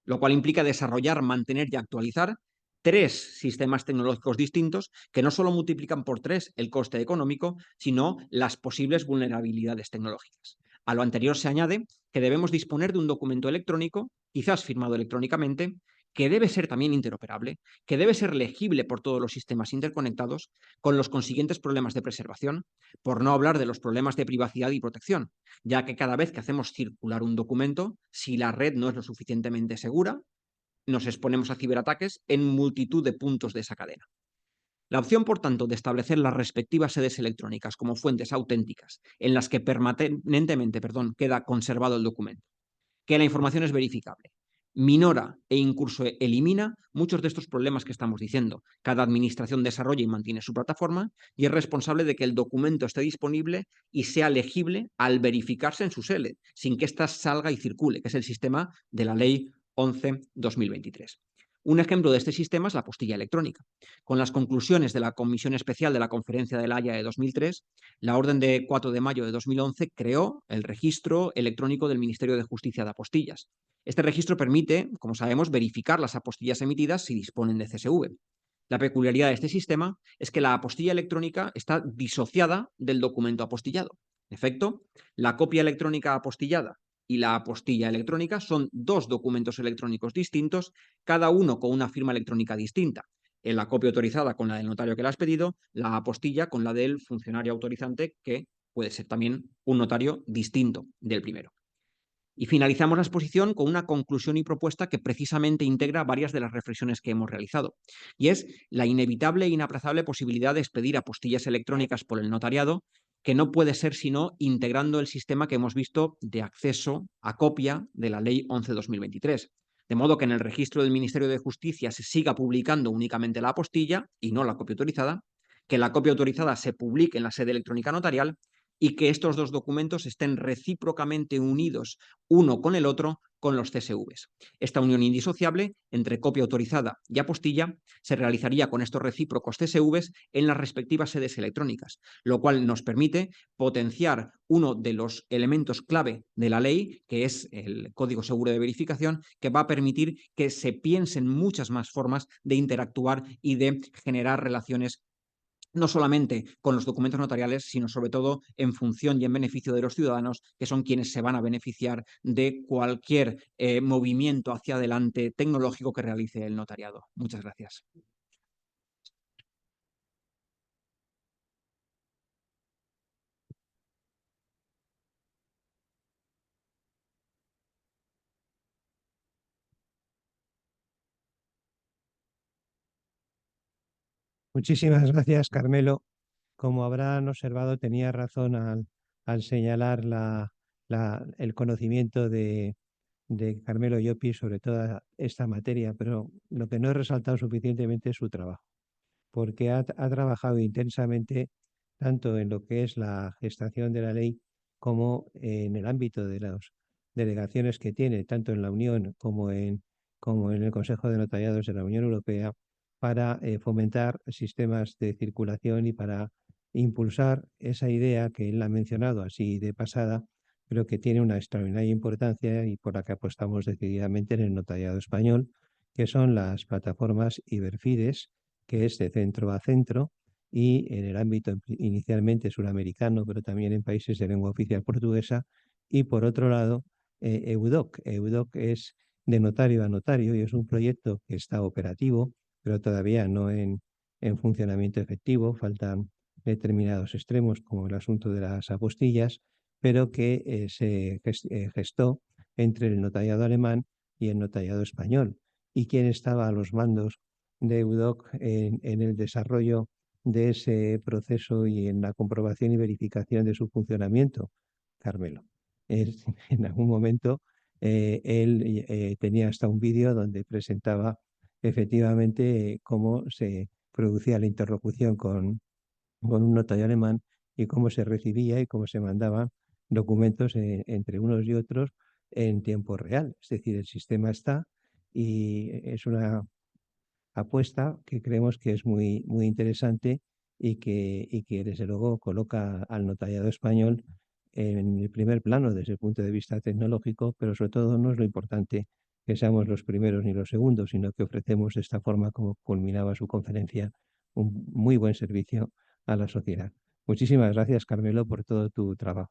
lo cual implica desarrollar, mantener y actualizar 3 sistemas tecnológicos distintos que no solo multiplican por 3 el coste económico, sino las posibles vulnerabilidades tecnológicas. A lo anterior se añade que debemos disponer de un documento electrónico, quizás firmado electrónicamente, que debe ser también interoperable, que debe ser legible por todos los sistemas interconectados, con los consiguientes problemas de preservación, por no hablar de los problemas de privacidad y protección, ya que cada vez que hacemos circular un documento, si la red no es lo suficientemente segura, nos exponemos a ciberataques en multitud de puntos de esa cadena. La opción, por tanto, de establecer las respectivas sedes electrónicas como fuentes auténticas en las que permanentemente queda conservado el documento, que la información es verificable, minora e incluso elimina muchos de estos problemas que estamos diciendo. Cada administración desarrolla y mantiene su plataforma y es responsable de que el documento esté disponible y sea legible al verificarse en su sede, sin que ésta salga y circule, que es el sistema de la Ley 11/2023. Un ejemplo de este sistema es la apostilla electrónica. Con las conclusiones de la Comisión Especial de la Conferencia de La Haya de 2003, la Orden de 4 de mayo de 2011 creó el registro electrónico del Ministerio de Justicia de apostillas. Este registro permite, como sabemos, verificar las apostillas emitidas si disponen de CSV. La peculiaridad de este sistema es que la apostilla electrónica está disociada del documento apostillado. En efecto, la copia electrónica apostillada y la apostilla electrónica son 2 documentos electrónicos distintos, cada uno con una firma electrónica distinta. En la copia autorizada con la del notario que la has pedido, la apostilla con la del funcionario autorizante, que puede ser también un notario distinto del primero. Y finalizamos la exposición con una conclusión y propuesta que precisamente integra varias de las reflexiones que hemos realizado, y es la inevitable e inaplazable posibilidad de expedir apostillas electrónicas por el notariado, que no puede ser sino integrando el sistema que hemos visto de acceso a copia de la Ley 11/2023. De modo que en el registro del Ministerio de Justicia se siga publicando únicamente la apostilla y no la copia autorizada, que la copia autorizada se publique en la sede electrónica notarial y que estos 2 documentos estén recíprocamente unidos uno con el otro con los CSVs. Esta unión indisociable entre copia autorizada y apostilla se realizaría con estos recíprocos CSVs en las respectivas sedes electrónicas, lo cual nos permite potenciar uno de los elementos clave de la ley, que es el código seguro de verificación, que va a permitir que se piensen muchas más formas de interactuar y de generar relaciones no solamente con los documentos notariales, sino sobre todo en función y en beneficio de los ciudadanos, que son quienes se van a beneficiar de cualquier movimiento hacia adelante tecnológico que realice el notariado. Muchas gracias. Muchísimas gracias, Carmelo. Como habrán observado, tenía razón al señalar el conocimiento de Carmelo Llopis sobre toda esta materia, pero lo que no he resaltado suficientemente es su trabajo, porque ha trabajado intensamente tanto en lo que es la gestación de la ley como en el ámbito de las delegaciones que tiene, tanto en la Unión como en el Consejo de Notariados de la Unión Europea, para fomentar sistemas de circulación y para impulsar esa idea que él ha mencionado así de pasada, pero que tiene una extraordinaria importancia y por la que apostamos decididamente en el notariado español, que son las plataformas Iberfides, que es de centro a centro, y en el ámbito inicialmente suramericano, pero también en países de lengua oficial portuguesa, y por otro lado, EUDOC. EUDOC es de notario a notario y es un proyecto que está operativo, pero todavía no en funcionamiento efectivo, faltan determinados extremos como el asunto de las apostillas, pero que se gestó entre el notariado alemán y el notariado español. ¿Y quién estaba a los mandos de EUDOC en el desarrollo de ese proceso y en la comprobación y verificación de su funcionamiento? Carmelo. En algún momento él tenía hasta un vídeo donde presentaba efectivamente cómo se producía la interlocución con un notario alemán y cómo se recibía y cómo se mandaban documentos entre unos y otros en tiempo real. Es decir, el sistema está y es una apuesta que creemos que es muy interesante y que desde luego coloca al notariado español en el primer plano desde el punto de vista tecnológico, pero sobre todo no es lo importante que seamos los primeros ni los segundos, sino que ofrecemos de esta forma, como culminaba su conferencia, un muy buen servicio a la sociedad. Muchísimas gracias, Carmelo, por todo tu trabajo.